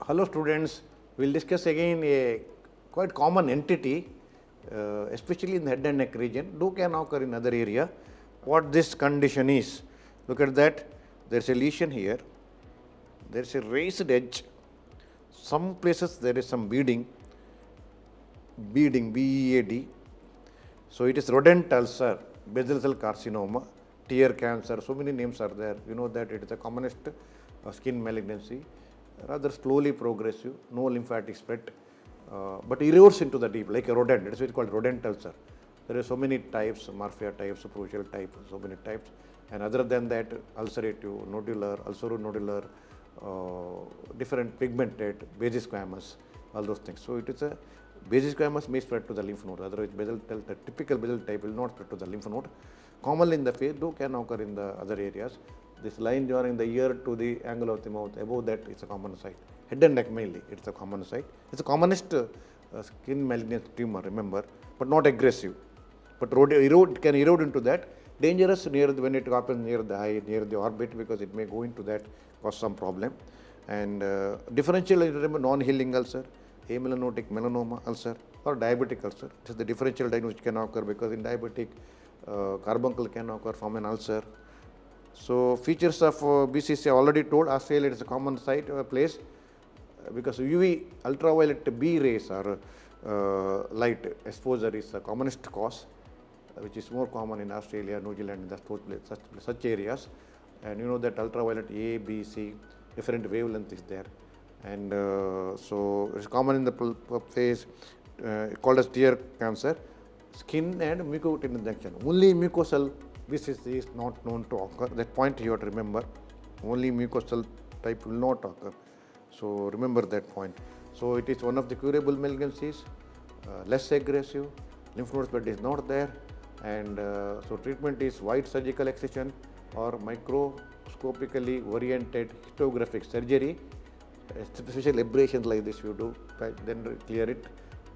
Hello students, we will discuss again a quite common entity, especially in the head and neck region, do can occur in other area. What this condition is, look at that, there is a lesion here, there is a raised edge, some places there is some beading, B-E-A-D. So it is rodent ulcer, basal cell carcinoma, tear cancer, so many names are there. You know that it is the commonest skin malignancy, rather slowly progressive, no lymphatic spread, but erodes into the deep like a rodent. It is called rodent ulcer. There are so many types, morphia types, superficial type, so many types. And other than that, ulcerative, nodular, ulceronodular, different pigmented, basisquamous, all those things. So it is a basisquamous may spread to the lymph node, otherwise basal, the typical basal type will not spread to the lymph node. Commonly in the face, though can occur in the other areas. This line joining the ear to the angle of the mouth, above that it's a common site. Head and neck mainly, it's a common site. It's the commonest skin malignant tumor, remember, but not aggressive. But can erode into that. Dangerous when it happens near the eye, near the orbit, because it may go into that, cause some problem. And differential, remember, non-healing ulcer, amelanotic melanoma ulcer, or diabetic ulcer. It is the differential diagnosis which can occur because in diabetic, carbuncle can occur from an ulcer. So features of BCC I already told. Australia is a common site place because UV ultraviolet B rays or light exposure is the commonest cause, which is more common in Australia, New Zealand, such areas. And you know that ultraviolet A, B, C, different wavelength is there. And so it's common in the face, called as tear cancer, skin and mucocutaneous junction. Only mucosal BCC is not known to occur. That point you have to remember. Only mucosal type will not occur. So remember that point. So it is one of the curable malignancies, less aggressive, lymph node spread is not there, and so treatment is wide surgical excision or microscopically oriented histographic surgery. Special abrasions like this you do, then clear it.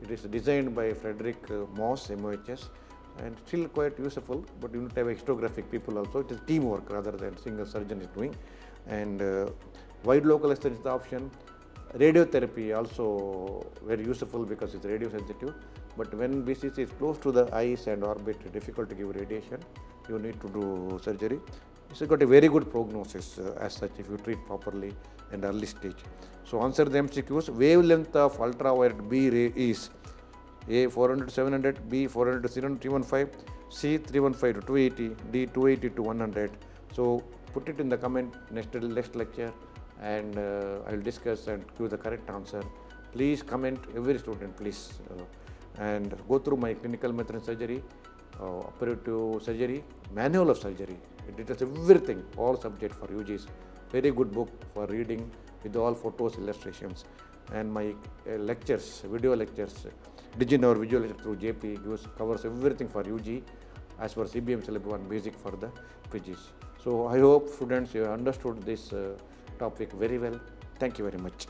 It is designed by Frederick Moss, MOHS, and still quite useful, but you need to have histographic people also. It is teamwork rather than single surgeon is doing. And wide local excision is the option. Radiotherapy also very useful because it's radio sensitive, but when BCC is close to the eyes and orbit, difficult to give radiation, you need to do surgery. It's got a very good prognosis as such if you treat properly in early stage. So answer the MCQs. Wavelength of ultraviolet B ray is A 400 to 700, B 400 to 315, C 315 to 280, D 280 to 100. So put it in the comment next lecture, and I will discuss and give the correct answer. Please comment, every student please, and go through my clinical method in surgery, operative surgery, manual of surgery. It details everything, all subject for UGs. Very good book for reading with all photos, illustrations, and my lectures, video lectures, DigiNow visual lecture through JP covers everything for UG as per CBM syllabus 1 basic for the PGs. So I hope students you have understood this topic very well. Thank you very much.